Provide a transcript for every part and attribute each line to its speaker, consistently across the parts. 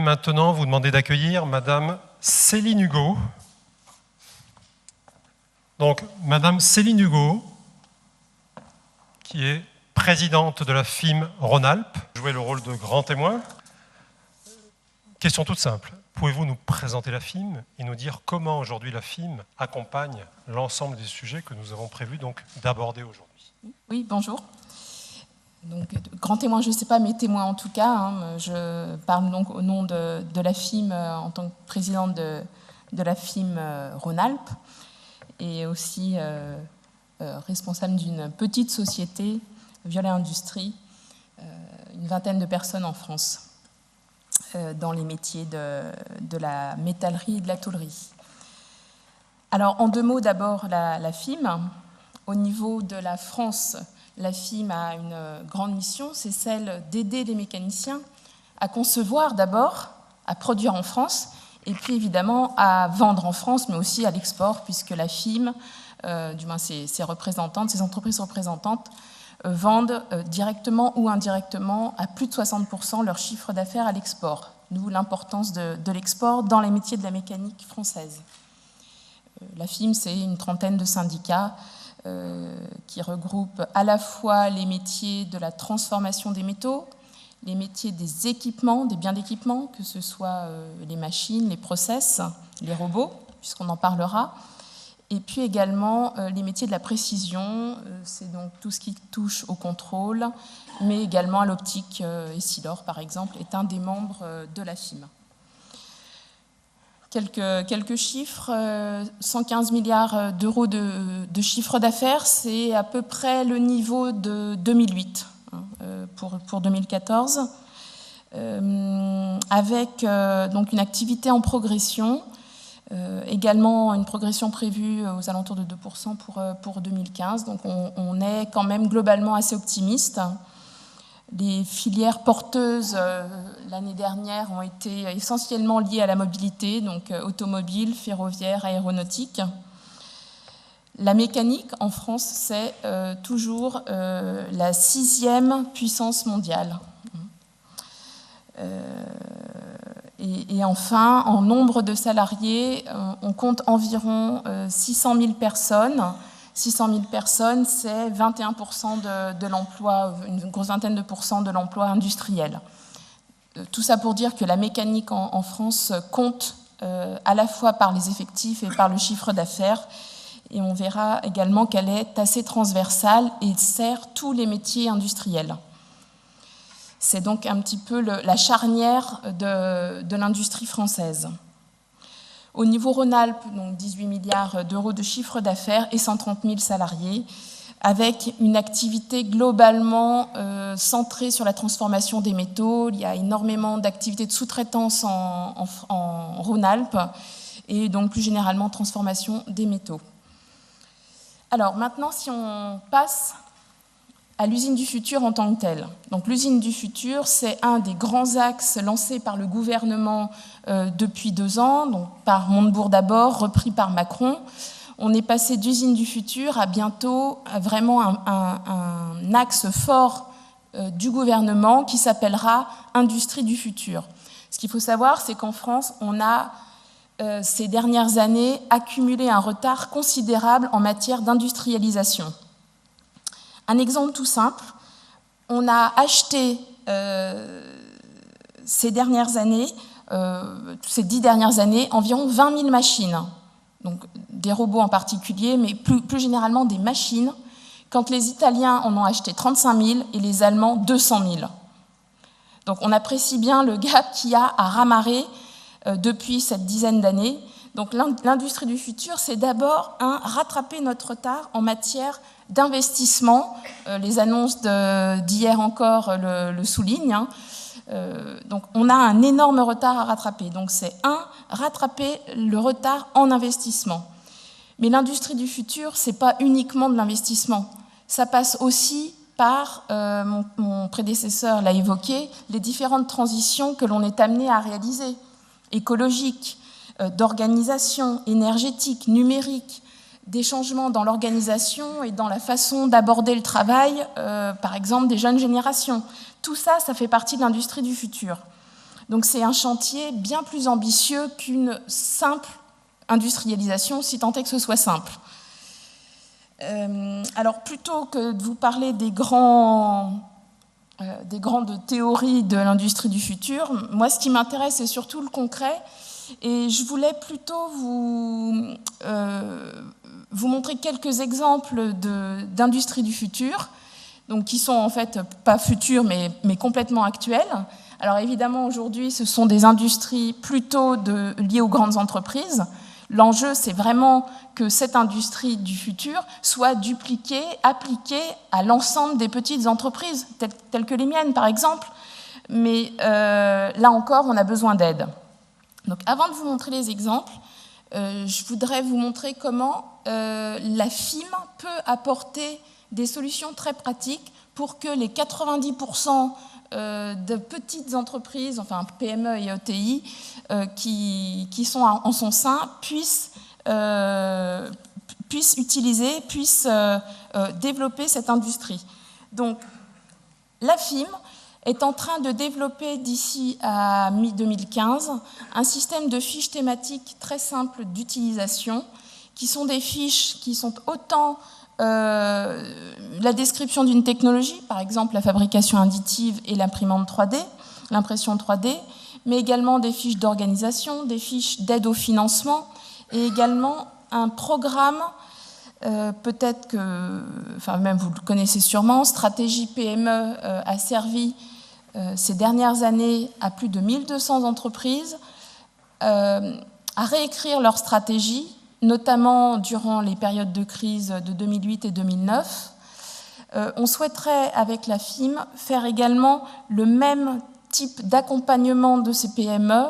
Speaker 1: maintenant vous demander d'accueillir Madame Céline Hugo. Donc, Madame Céline Hugo, qui est présidente de la FIM Rhône-Alpes, jouer le rôle de grand témoin. Question toute simple. Pouvez-vous nous présenter la FIM et nous dire comment aujourd'hui la FIM accompagne l'ensemble des sujets que nous avons prévu donc d'aborder aujourd'hui?
Speaker 2: Oui, bonjour. Donc, grand témoin, je ne sais pas, mais témoin en tout cas. Je parle donc au nom de la FIM en tant que présidente de la FIM Rhône-Alpes et aussi responsable d'une petite société, Violet Industrie, une vingtaine de personnes en France, dans les métiers de la métallerie et de la tôlerie. Alors, en deux mots, d'abord, la FIM. Au niveau de la France, la FIM a une grande mission, c'est celle d'aider les mécaniciens à concevoir d'abord, à produire en France, et puis évidemment à vendre en France, mais aussi à l'export, puisque la FIM, du moins ses représentantes, ses entreprises représentantes, vendent directement ou indirectement à plus de 60% leur chiffre d'affaires à l'export, d'où l'importance de l'export dans les métiers de la mécanique française. La FIM, c'est une trentaine de syndicats qui regroupent à la fois les métiers de la transformation des métaux, les métiers des équipements, des biens d'équipement, que ce soit les machines, les process, les robots, puisqu'on en parlera, et puis également les métiers de la précision, c'est donc tout ce qui touche au contrôle, mais également à l'optique. Essilor, par exemple, est un des membres de la FIM. Quelques chiffres, 115 milliards d'euros de chiffre d'affaires, c'est à peu près le niveau de 2008 pour 2014, avec donc une activité en progression. Également une progression prévue aux alentours de 2% pour 2015. Donc on est quand même globalement assez optimiste. Les filières porteuses l'année dernière ont été essentiellement liées à la mobilité, donc automobile, ferroviaire, aéronautique. La mécanique en France, c'est toujours la 6e puissance mondiale. Et enfin, en nombre de salariés, on compte environ 600 000 personnes. 600 000 personnes, c'est 21% de l'emploi, une grosse vingtaine de pourcents de l'emploi industriel. Tout ça pour dire que la mécanique en France compte à la fois par les effectifs et par le chiffre d'affaires. Et on verra également qu'elle est assez transversale et sert tous les métiers industriels. C'est donc un petit peu la charnière de l'industrie française. Au niveau Rhône-Alpes, donc 18 milliards d'euros de chiffre d'affaires et 130 000 salariés, avec une activité globalement centrée sur la transformation des métaux. Il y a énormément d'activités de sous-traitance en Rhône-Alpes et donc plus généralement transformation des métaux. Alors maintenant, si on passe à l'usine du futur en tant que telle. Donc l'usine du futur, c'est un des grands axes lancés par le gouvernement depuis 2 ans, donc par Montebourg d'abord, repris par Macron. On est passé d'usine du futur à bientôt vraiment un axe fort du gouvernement qui s'appellera industrie du futur. Ce qu'il faut savoir, c'est qu'en France, on a ces dernières années accumulé un retard considérable en matière d'industrialisation. Un exemple tout simple, on a acheté ces 10 dernières années, environ 20 000 machines, donc des robots en particulier, mais plus généralement des machines, quand les Italiens en ont acheté 35 000 et les Allemands 200 000. Donc on apprécie bien le gap qu'il y a à ramarrer depuis cette dizaine d'années. Donc l'industrie du futur, c'est d'abord rattraper notre retard en matière d'investissement. Les annonces d'hier encore le soulignent. Donc on a un énorme retard à rattraper. Donc c'est rattraper le retard en investissement. Mais l'industrie du futur, ce n'est pas uniquement de l'investissement. Ça passe aussi par, mon prédécesseur l'a évoqué, les différentes transitions que l'on est amené à réaliser, écologiques, d'organisation, énergétique, numérique, des changements dans l'organisation et dans la façon d'aborder le travail, par exemple des jeunes générations. Tout ça, ça fait partie de l'industrie du futur. Donc c'est un chantier bien plus ambitieux qu'une simple industrialisation, si tant est que ce soit simple. Alors plutôt que de vous parler des grandes théories de l'industrie du futur, moi ce qui m'intéresse c'est surtout le concret, et je voulais plutôt vous montrer quelques exemples d'industrie du futur, donc qui sont en fait pas futures mais complètement actuelles. Alors évidemment aujourd'hui ce sont des industries plutôt liées aux grandes entreprises. L'enjeu, c'est vraiment que cette industrie du futur soit dupliquée, appliquée à l'ensemble des petites entreprises, telles que les miennes, par exemple. Mais là encore, on a besoin d'aide. Donc, avant de vous montrer les exemples, je voudrais vous montrer comment la FIM peut apporter des solutions très pratiques pour que les 90% de petites entreprises, enfin PME et ETI, qui sont en son sein, puissent utiliser, puissent développer cette industrie. Donc, la FIM est en train de développer d'ici à mi-2015 un système de fiches thématiques très simple d'utilisation, qui sont des fiches qui sont autant la description d'une technologie, par exemple la fabrication additive et l'imprimante 3D, l'impression 3D, mais également des fiches d'organisation, des fiches d'aide au financement, et également un programme, peut-être que, enfin même vous le connaissez sûrement, Stratégie PME a servi ces dernières années à plus de 1200 entreprises à réécrire leur stratégie, notamment durant les périodes de crise de 2008 et 2009. On souhaiterait, avec la FIM, faire également le même type d'accompagnement de ces PME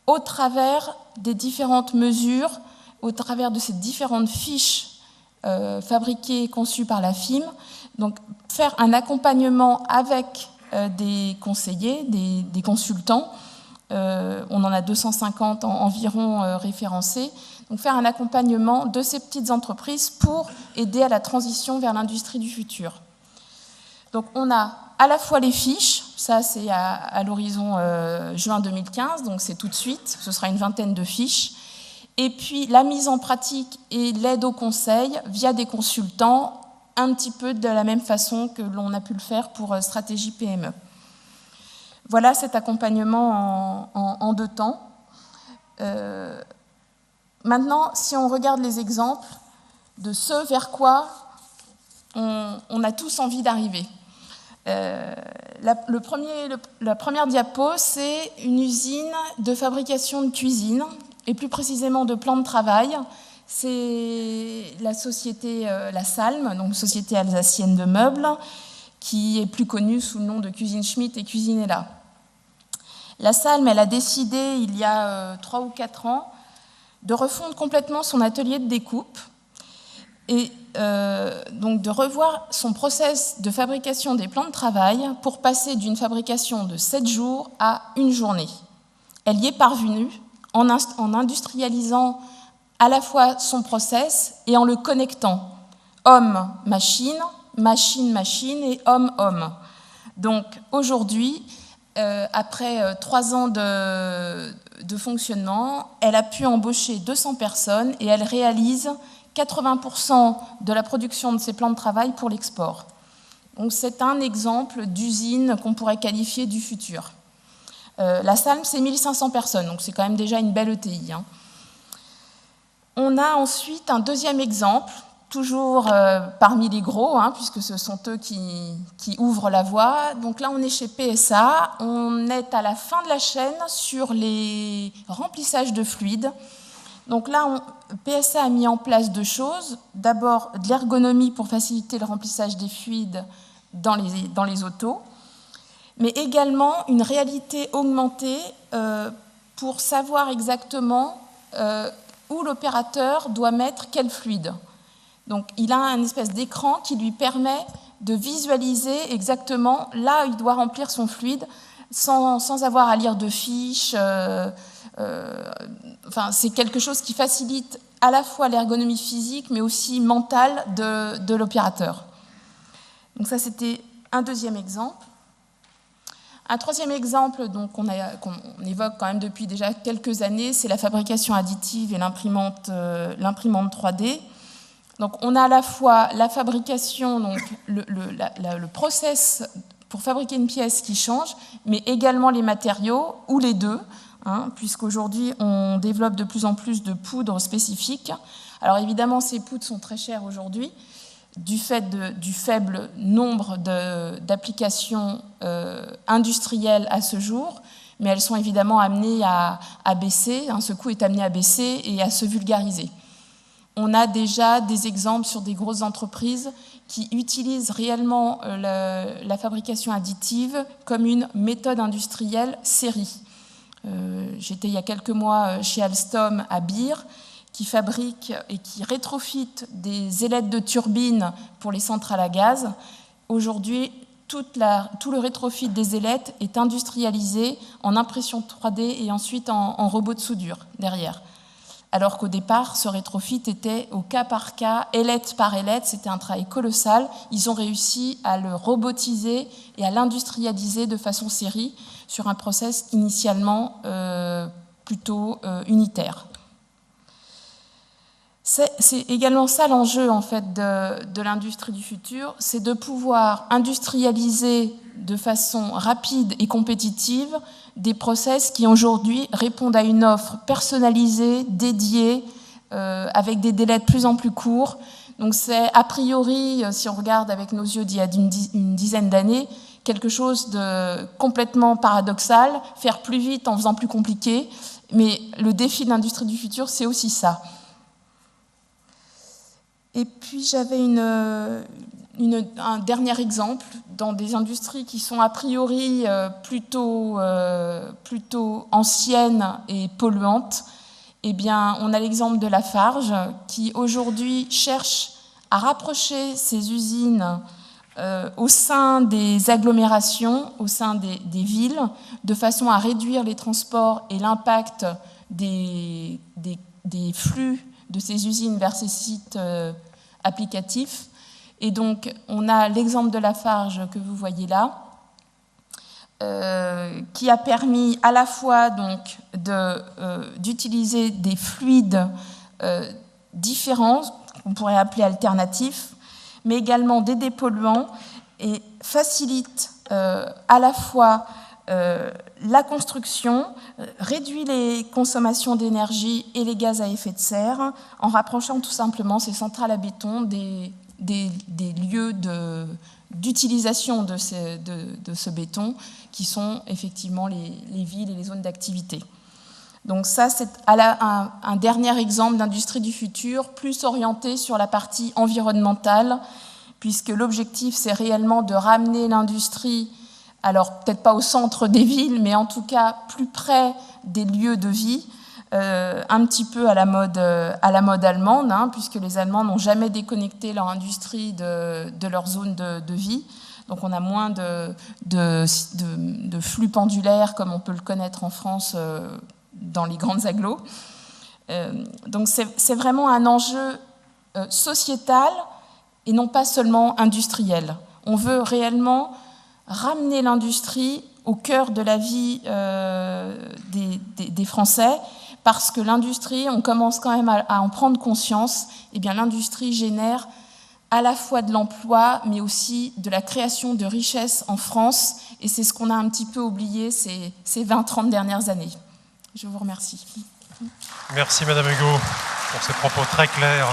Speaker 2: au travers des différentes mesures, au travers de ces différentes fiches fabriquées et conçues par la FIM. Donc, faire un accompagnement avec des conseillers, des consultants. On en a 250 environ référencés. Donc faire un accompagnement de ces petites entreprises pour aider à la transition vers l'industrie du futur. Donc on a à la fois les fiches, ça c'est à l'horizon juin 2015, donc c'est tout de suite, ce sera une vingtaine de fiches, et puis la mise en pratique et l'aide au conseil via des consultants, un petit peu de la même façon que l'on a pu le faire pour Stratégie PME. Voilà cet accompagnement en 2 temps. Maintenant, si on regarde les exemples de ce vers quoi on a tous envie d'arriver. La première diapo, c'est une usine de fabrication de cuisine, et plus précisément de plans de travail. C'est la société La Salme, donc société alsacienne de meubles, qui est plus connue sous le nom de Cuisine Schmitt et Cuisinella. La Salme, elle a décidé, il y a 3 ou 4 ans, de refondre complètement son atelier de découpe et donc de revoir son process de fabrication des plans de travail pour passer d'une fabrication de 7 jours à 1 journée. Elle y est parvenue en industrialisant à la fois son process et en le connectant homme-machine, machine-machine et homme-homme. Donc aujourd'hui, après 3 ans de fonctionnement, elle a pu embaucher 200 personnes et elle réalise 80% de la production de ses plans de travail pour l'export. Donc c'est un exemple d'usine qu'on pourrait qualifier du futur. La Salme, c'est 1500 personnes, donc c'est quand même déjà une belle ETI. On a ensuite un deuxième exemple, toujours parmi les gros, puisque ce sont eux qui ouvrent la voie. Donc là, on est chez PSA, on est à la fin de la chaîne sur les remplissages de fluides. Donc là, PSA a mis en place 2 choses. D'abord, de l'ergonomie pour faciliter le remplissage des fluides dans les autos, mais également une réalité augmentée pour savoir exactement où l'opérateur doit mettre quel fluide. Donc il a une espèce d'écran qui lui permet de visualiser exactement là où il doit remplir son fluide sans avoir à lire de fiches. C'est quelque chose qui facilite à la fois l'ergonomie physique mais aussi mentale de l'opérateur. Donc ça, c'était un deuxième exemple. Un troisième exemple qu'on évoque quand même depuis déjà quelques années, c'est la fabrication additive et l'imprimante 3D. Donc on a à la fois la fabrication, donc le process pour fabriquer une pièce qui change, mais également les matériaux, ou les deux, puisqu'aujourd'hui on développe de plus en plus de poudres spécifiques. Alors évidemment, ces poudres sont très chères aujourd'hui, du fait du faible nombre d'applications industrielles à ce jour, mais elles sont évidemment amenées à baisser, ce coût est amené à baisser et à se vulgariser. On a déjà des exemples sur des grosses entreprises qui utilisent réellement la fabrication additive comme une méthode industrielle série. J'étais il y a quelques mois chez Alstom à Beer, qui fabrique et qui rétrofit des ailettes de turbine pour les centrales à gaz. Aujourd'hui, tout le rétrofit des ailettes est industrialisé en impression 3D et ensuite en robot de soudure derrière. Alors qu'au départ, ce rétrofit était au cas par cas, ailette par ailette, c'était un travail colossal. Ils ont réussi à le robotiser et à l'industrialiser de façon série sur un process initialement plutôt unitaire. C'est également ça l'enjeu en fait de l'industrie du futur, c'est de pouvoir industrialiser de façon rapide et compétitive des process qui aujourd'hui répondent à une offre personnalisée, dédiée, avec des délais de plus en plus courts. Donc c'est a priori, si on regarde avec nos yeux d'il y a une dizaine d'années, quelque chose de complètement paradoxal, faire plus vite en faisant plus compliqué, mais le défi de l'industrie du futur, c'est aussi ça. Et puis j'avais un dernier exemple dans des industries qui sont a priori plutôt anciennes et polluantes. Eh bien, on a l'exemple de Lafarge qui aujourd'hui cherche à rapprocher ses usines au sein des agglomérations, au sein des villes, de façon à réduire les transports et l'impact des flux de ces usines vers ces sites applicatifs. Et donc, on a l'exemple de Lafarge que vous voyez là, qui a permis à la fois donc d'utiliser des fluides différents, qu'on pourrait appeler alternatifs, mais également des dépolluants, et facilite à la fois la construction, réduit les consommations d'énergie et les gaz à effet de serre en rapprochant tout simplement ces centrales à béton des lieux d'utilisation de ce béton qui sont effectivement les villes et les zones d'activité. Donc ça, c'est un dernier exemple d'industrie du futur, plus orienté sur la partie environnementale, puisque l'objectif, c'est réellement de ramener l'industrie, alors peut-être pas au centre des villes, mais en tout cas plus près des lieux de vie, un petit peu à la mode allemande, puisque les Allemands n'ont jamais déconnecté leur industrie de leur zone de vie. Donc on a moins de flux pendulaires comme on peut le connaître en France dans les grandes agglos. Donc c'est vraiment un enjeu sociétal et non pas seulement industriel. On veut réellement ramener l'industrie au cœur de la vie des Français, parce que l'industrie, on commence quand même à en prendre conscience, et bien l'industrie génère à la fois de l'emploi, mais aussi de la création de richesses en France, et c'est ce qu'on a un petit peu oublié ces 20-30 dernières années. Je vous remercie.
Speaker 1: Merci Madame Hugo pour ces propos très clairs.